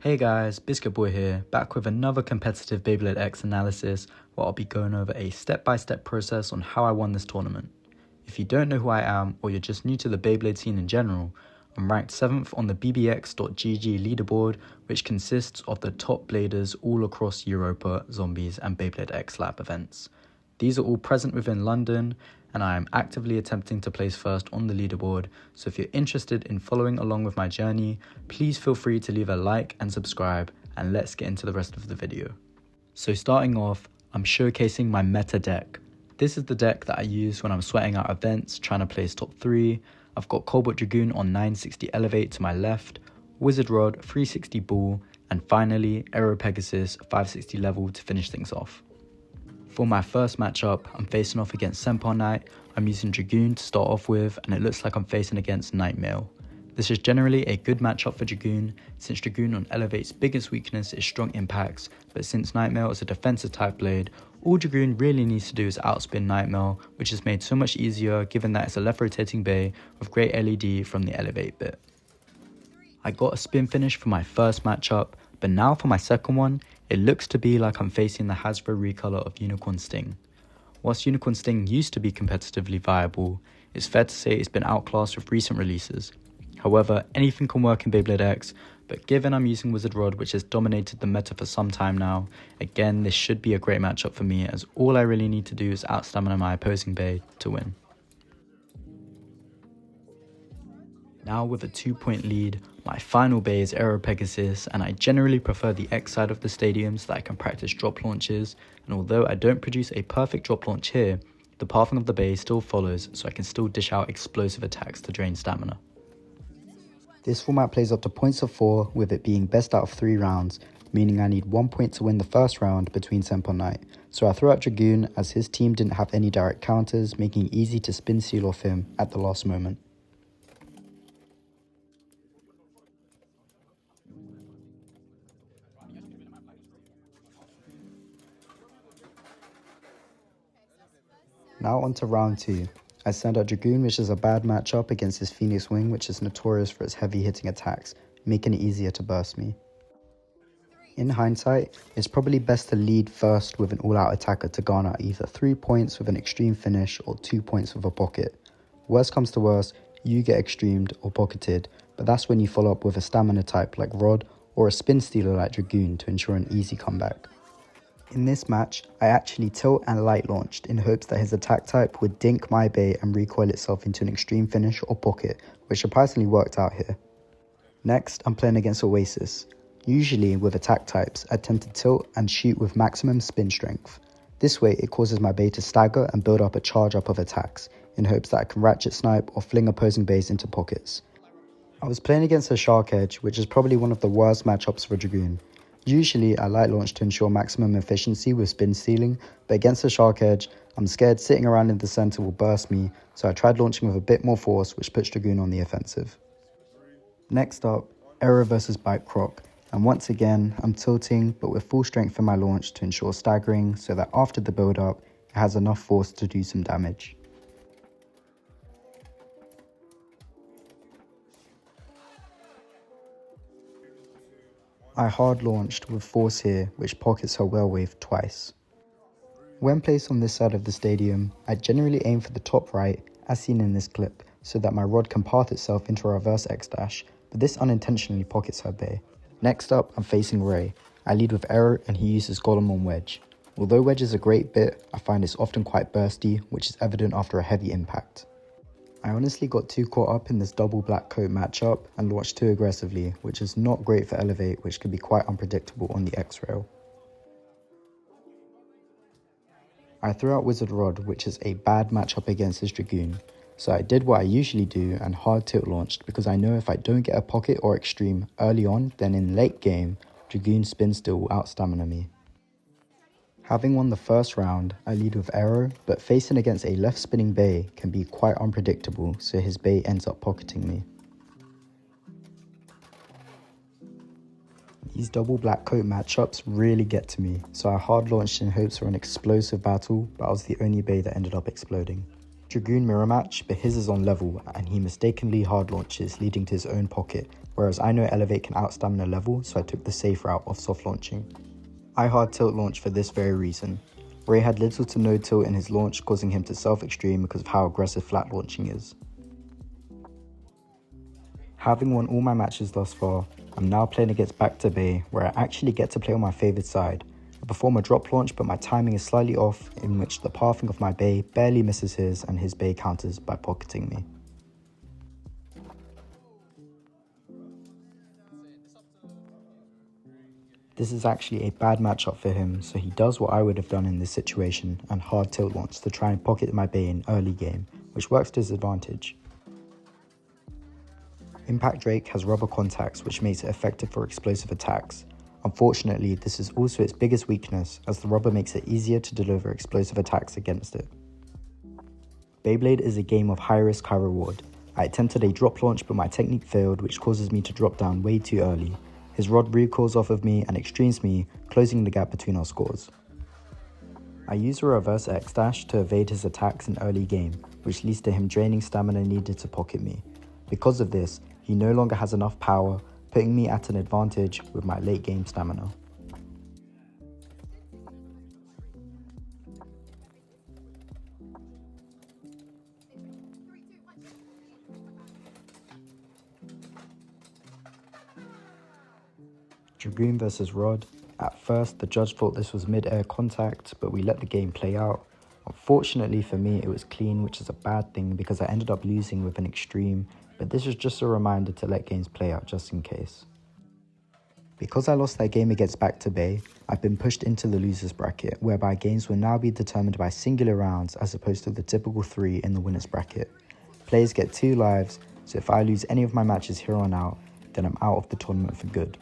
Hey guys, Biscuit Boy here, back with another competitive BEYBLADE X analysis where I'll be going over a step-by-step process on how I won this tournament. If you don't know who I am, or you're just new to the Beyblade scene in general, I'm ranked 7th on the bbx.gg leaderboard, which consists of the top bladers all across Europa, Zombies and BEYBLADE X lab events. These are all present within London, and I am actively attempting to place first on the leaderboard, so if you're interested in following along with my journey, please feel free to leave a like and subscribe, and let's get into the rest of the video. So starting off, I'm showcasing my meta deck. This is the deck that I use when I'm sweating out events, trying to place top 3. I've got Cobalt Dragoon on 960 Elevate to my left, Wizard Rod 360 Ball, and finally Aero Pegasus 560 level to finish things off. For my first matchup, I'm facing off against Senpai Knight. I'm using Dragoon to start off with, and it looks like I'm facing against Nightmare. This is generally a good matchup for Dragoon, since Dragoon on Elevate's biggest weakness is strong impacts, but since Nightmare is a defensive type blade, all Dragoon really needs to do is outspin Nightmare, which is made so much easier given that it's a left rotating bay with great LED from the Elevate bit. I got a spin finish for my first matchup, but now for my second one, it looks to be like I'm facing the Hasbro recolor of Unicorn Sting. Whilst Unicorn Sting used to be competitively viable, it's fair to say it's been outclassed with recent releases. However, anything can work in BEYBLADE X, but given I'm using Wizard Rod, which has dominated the meta for some time now, again this should be a great matchup for me, as all I really need to do is outstamina my opposing bay to win. Now with a 2-point lead, my final bay is Aero Pegasus, and I generally prefer the X side of the stadium so that I can practice drop launches, and although I don't produce a perfect drop launch here, the pathing of the bay still follows so I can still dish out explosive attacks to drain stamina. This format plays up to points of 4, with it being best out of 3 rounds, meaning I need 1 point to win the first round between Senpai Knight, so I threw out Dragoon as his team didn't have any direct counters, making it easy to spin seal off him at the last moment. Now on to round 2. I send out Dragoon, which is a bad matchup against his Phoenix Wing, which is notorious for its heavy hitting attacks, making it easier to burst me. In hindsight, it's probably best to lead first with an all-out attacker to garner either 3 points with an extreme finish or 2 points with a pocket. Worst comes to worst, you get extremed or pocketed, but that's when you follow up with a stamina type like Rod or a spin stealer like Dragoon to ensure an easy comeback. In this match, I actually tilt and light launched in hopes that his attack type would dink my bay and recoil itself into an extreme finish or pocket, which surprisingly worked out here. Next, I'm playing against Oasis. Usually with attack types, I tend to tilt and shoot with maximum spin strength. This way it causes my bay to stagger and build up a charge up of attacks, in hopes that I can ratchet snipe or fling opposing bays into pockets. I was playing against a Shark Edge, which is probably one of the worst matchups for Dragoon. Usually I light launch to ensure maximum efficiency with spin stealing, but against the Shark Edge, I'm scared sitting around in the center will burst me, so I tried launching with a bit more force, which puts Dragoon on the offensive. Next up, Aero vs Bike Croc, and once again I'm tilting but with full strength for my launch to ensure staggering so that after the build up, it has enough force to do some damage. I hard launched with force here, which pockets her well wave twice. When placed on this side of the stadium, I generally aim for the top right, as seen in this clip, so that my rod can path itself into a reverse X dash, but this unintentionally pockets her bay. Next up, I'm facing Ray. I lead with Aero and he uses Golem on Wedge. Although Wedge is a great bit, I find it's often quite bursty, which is evident after a heavy impact. I honestly got too caught up in this double black coat matchup and launched too aggressively, which is not great for Elevate, which can be quite unpredictable on the X-Rail. I threw out Wizard Rod, which is a bad matchup against his Dragoon, so I did what I usually do and hard tilt launched because I know if I don't get a pocket or extreme early on, then in late game, Dragoon spin still will outstamina me. Having won the first round, I lead with Aero, but facing against a left spinning bay can be quite unpredictable, so his bay ends up pocketing me. These double black coat matchups really get to me, so I hard launched in hopes for an explosive battle, but I was the only bay that ended up exploding. Dragoon mirror match, but his is on level and he mistakenly hard launches, leading to his own pocket, whereas I know Elevate can outstamina level, so I took the safe route of soft launching. I hard tilt launch for this very reason. Ray had little to no tilt in his launch, causing him to self-extreme because of how aggressive flat launching is. Having won all my matches thus far, I'm now playing against Back to Bay, where I actually get to play on my favoured side. I perform a drop launch, but my timing is slightly off, in which the pathing of my Bay barely misses his and his Bay counters by pocketing me. This is actually a bad matchup for him, so he does what I would have done in this situation and hard tilt launch to try and pocket my Bay in early game, which works to his advantage. Impact Drake has rubber contacts, which makes it effective for explosive attacks. Unfortunately, this is also its biggest weakness, as the rubber makes it easier to deliver explosive attacks against it. Beyblade is a game of high risk, high reward. I attempted a drop launch, but my technique failed, which causes me to drop down way too early. His rod recoils off of me and extremes me, closing the gap between our scores. I use a reverse X dash to evade his attacks in early game, which leads to him draining stamina needed to pocket me. Because of this, he no longer has enough power, putting me at an advantage with my late game stamina. Dragoon versus Rod. At first, the judge thought this was mid-air contact, but we let the game play out. Unfortunately for me, it was clean, which is a bad thing because I ended up losing with an extreme, but this is just a reminder to let games play out just in case. Because I lost that game against Back to Bay, I've been pushed into the losers bracket, whereby games will now be determined by singular rounds as opposed to the typical 3 in the winners bracket. Players get 2 lives, so if I lose any of my matches here on out, then I'm out of the tournament for good.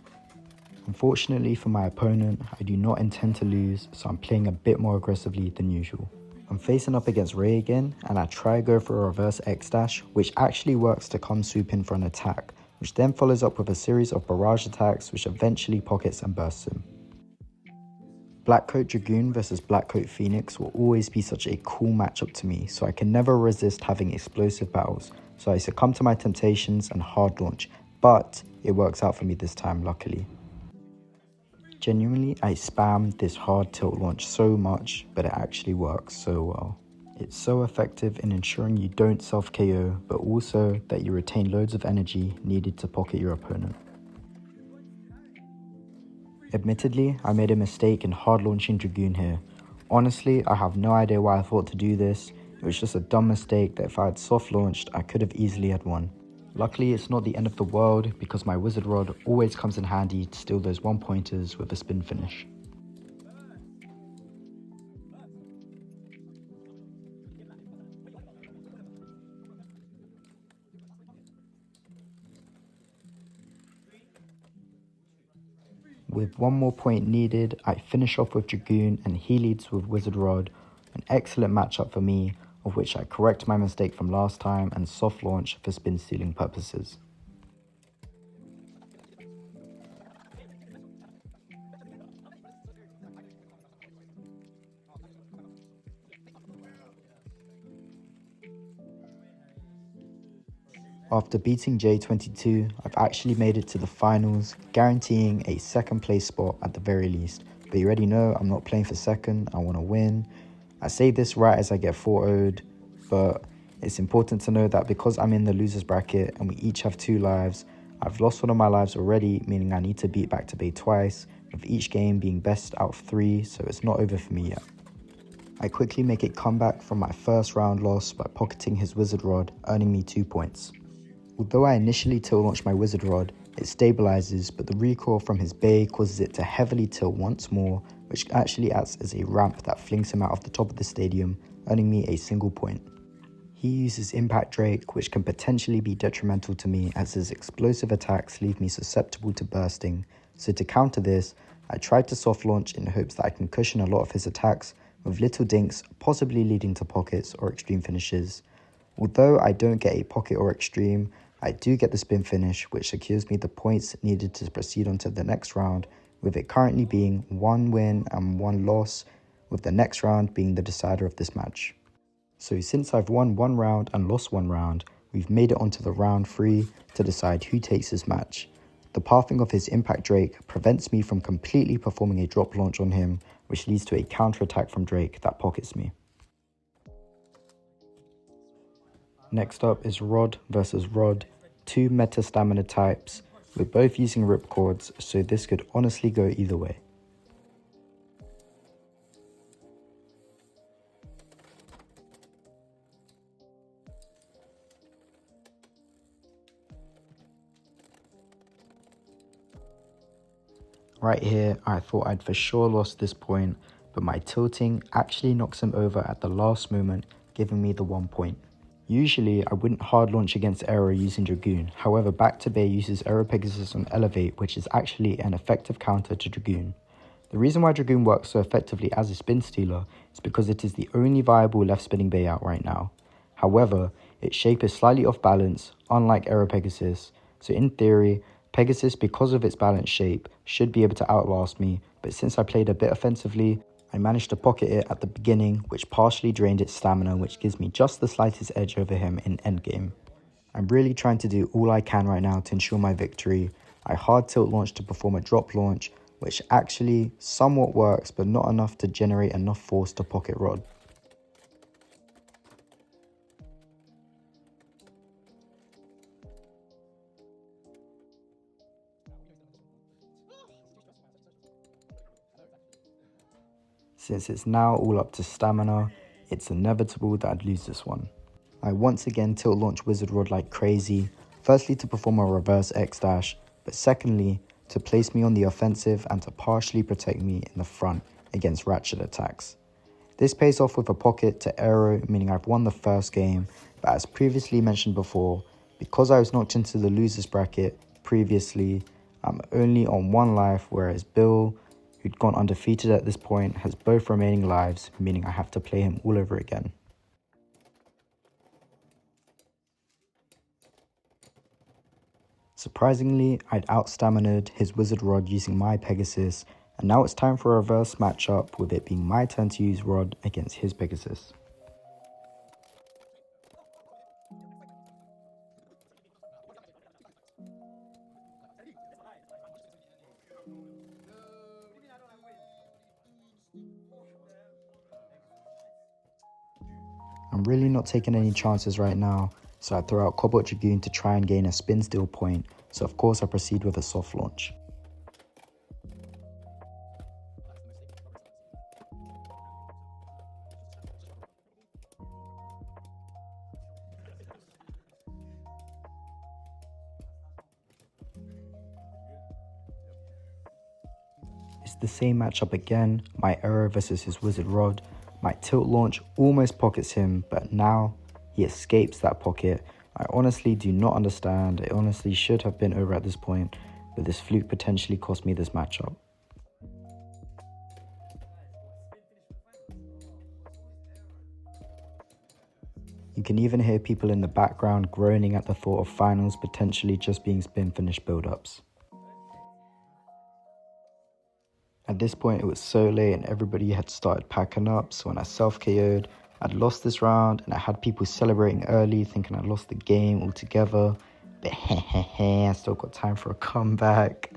Unfortunately for my opponent, I do not intend to lose, so I'm playing a bit more aggressively than usual. I'm facing up against Ray again, and I try go for a reverse X dash, which actually works to come swoop in for an attack, which then follows up with a series of barrage attacks which eventually pockets and bursts him. Blackcoat Dragoon versus Blackcoat Phoenix will always be such a cool matchup to me, so I can never resist having explosive battles, so I succumb to my temptations and hard launch, but it works out for me this time, luckily. Genuinely, I spam this hard tilt launch so much, but it actually works so well. It's so effective in ensuring you don't self-KO, but also that you retain loads of energy needed to pocket your opponent. Admittedly, I made a mistake in hard launching Dragoon here. Honestly, I have no idea why I thought to do this. It was just a dumb mistake that if I had soft launched, I could have easily had won. Luckily, it's not the end of the world because my wizard rod always comes in handy to steal those 1-pointers with a spin finish. With 1 more point needed, I finish off with Dragoon and he leads with Wizard Rod, an excellent matchup for me, of which I correct my mistake from last time and soft launch for spin stealing purposes. After beating J22, I've actually made it to the finals, guaranteeing a second place spot at the very least. But you already know I'm not playing for second, I want to win. I say this right as I get 4-0'd, but it's important to know that because I'm in the losers bracket and we each have 2 lives, I've lost one of my lives already, meaning I need to beat Back to Bay twice, with each game being best out of 3, so it's not over for me yet. I quickly make a comeback from my first round loss by pocketing his wizard rod, earning me 2 points. Although I initially tilt launch my wizard rod, it stabilizes, but the recoil from his bay causes it to heavily tilt once more, which actually acts as a ramp that flings him out of the top of the stadium, earning me a single point. He uses Impact Drake, which can potentially be detrimental to me as his explosive attacks leave me susceptible to bursting, so to counter this, I tried to soft launch in hopes that I can cushion a lot of his attacks with little dinks, possibly leading to pockets or extreme finishes. Although I don't get a pocket or extreme, I do get the spin finish, which secures me the points needed to proceed on to the next round, with it currently being 1 win and 1 loss, with the next round being the decider of this match. So since I've won one round and lost one round, we've made it onto the round 3 to decide who takes this match. The pathing of his Impact Drake prevents me from completely performing a drop launch on him, which leads to a counter attack from Drake that pockets me. Next up is Rod versus Rod, two meta stamina types. We're both using ripcords, so this could honestly go either way. Right here, I thought I'd for sure lost this point, but my tilting actually knocks him over at the last moment, giving me the 1 point. Usually, I wouldn't hard launch against Aero using Dragoon, however Back to Bay uses Aero Pegasus on Elevate, which is actually an effective counter to Dragoon. The reason why Dragoon works so effectively as a spin stealer is because it is the only viable left spinning bay out right now. However, its shape is slightly off balance, unlike Aero Pegasus, so in theory, Pegasus, because of its balanced shape, should be able to outlast me, but since I played a bit offensively, I managed to pocket it at the beginning, which partially drained its stamina, which gives me just the slightest edge over him in endgame. I'm really trying to do all I can right now to ensure my victory. I hard tilt launch to perform a drop launch, which actually somewhat works, but not enough to generate enough force to pocket Rod. Since it's now all up to stamina, it's inevitable that I'd lose this one. I once again tilt launch Wizard Rod like crazy, firstly to perform a reverse X dash, but secondly to place me on the offensive and to partially protect me in the front against ratchet attacks. This pays off with a pocket to Aero, meaning I've won the first game, but as previously mentioned before, because I was knocked into the losers bracket previously, I'm only on 1 life, whereas Bill, who'd gone undefeated at this point, has both remaining lives, meaning I have to play him all over again. Surprisingly, I'd out-stamina'd his Wizard Rod using my Pegasus, and now it's time for a reverse matchup, with it being my turn to use Rod against his Pegasus. I'm really not taking any chances right now, so I throw out Cobalt Dragoon to try and gain a spin steal point, so of course I proceed with a soft launch. It's the same matchup again, my Aero versus his Wizard Rod. My tilt launch almost pockets him, but now he escapes that pocket. I honestly do not understand. It honestly should have been over at this point, but this fluke potentially cost me this matchup. You can even hear people in the background groaning at the thought of finals potentially just being spin finish build-ups. At this point it was so late and everybody had started packing up, so when I self-KO'd, I'd lost this round and I had people celebrating early thinking I'd lost the game altogether, but I still got time for a comeback.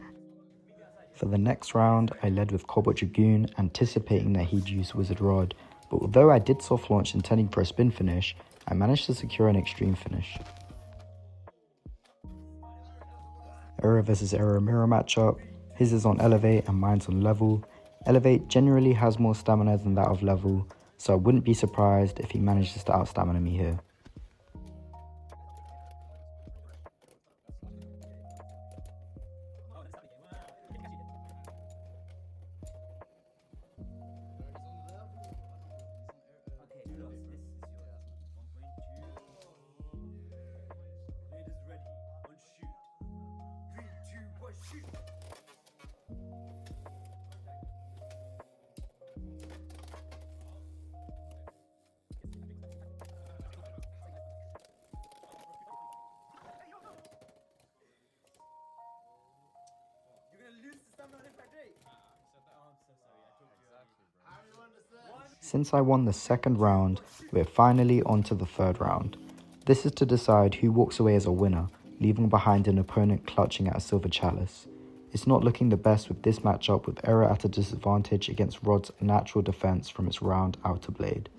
For the next round, I led with Cobalt Dragoon, anticipating that he'd use Wizard Rod, but although I did soft launch intending for a spin finish, I managed to secure an extreme finish. Aero versus Aero mirror matchup. His is on Elevate and mine's on Level. Elevate generally has more stamina than that of Level, so I wouldn't be surprised if he manages to out-stamina me here. Since I won the second round, we're finally on to the third round. This is to decide who walks away as a winner, leaving behind an opponent clutching at a silver chalice. It's not looking the best with this matchup, with Error at a disadvantage against Rod's natural defense from its round outer blade.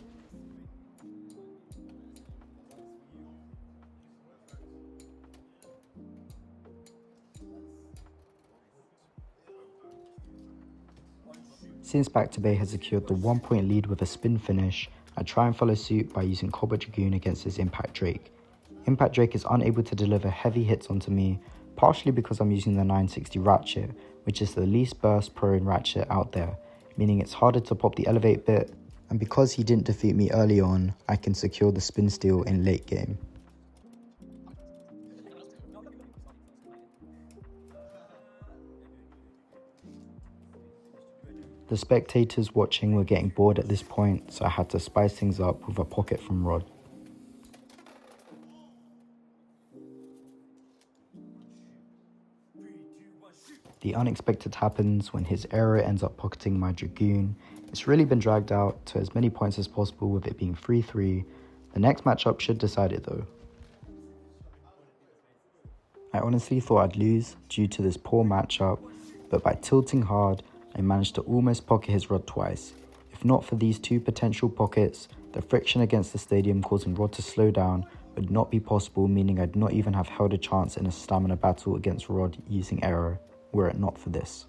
Since Back to Bay has secured the 1-point lead with a spin finish, I try and follow suit by using Cobra Dragoon against his Impact Drake. Impact Drake is unable to deliver heavy hits onto me, partially because I'm using the 960 Ratchet, which is the least burst prone Ratchet out there, meaning it's harder to pop the elevate bit, and because he didn't defeat me early on, I can secure the spin steal in late game. The spectators watching were getting bored at this point, so I had to spice things up with a pocket from Rod. The unexpected happens when his Error ends up pocketing my Dragoon. It's really been dragged out to as many points as possible, with it being 3-3. The next matchup should decide it though. I honestly thought I'd lose due to this poor matchup, but by tilting hard, I managed to almost pocket his Rod twice. If not for these two potential pockets, the friction against the stadium causing Rod to slow down would not be possible, meaning I'd not even have held a chance in a stamina battle against Rod using Error, were it not for this.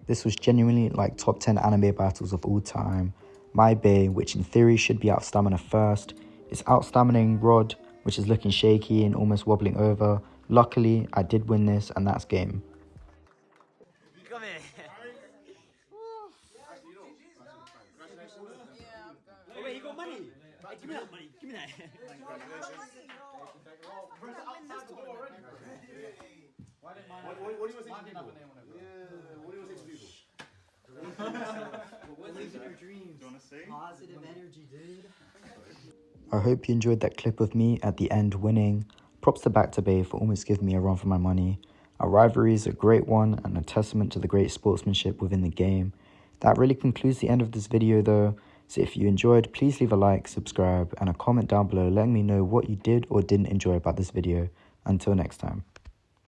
This was genuinely like top 10 anime battles of all time. My Bay, which in theory should be out stamina first, is out staminaing Rod, which is looking shaky and almost wobbling over. Luckily, I did win this, and that's game. Wait, he got money. Give me that money. Give me that. What do you want to say to people? What do you want to say to people? What lives in your dreams? Positive energy, dude. I hope you enjoyed that clip of me at the end winning. Props to Back to Bay for almost giving me a run for my money. Our rivalry is a great one and a testament to the great sportsmanship within the game. That really concludes the end of this video though. So if you enjoyed, please leave a like, subscribe, and a comment down below letting me know what you did or didn't enjoy about this video. Until next time.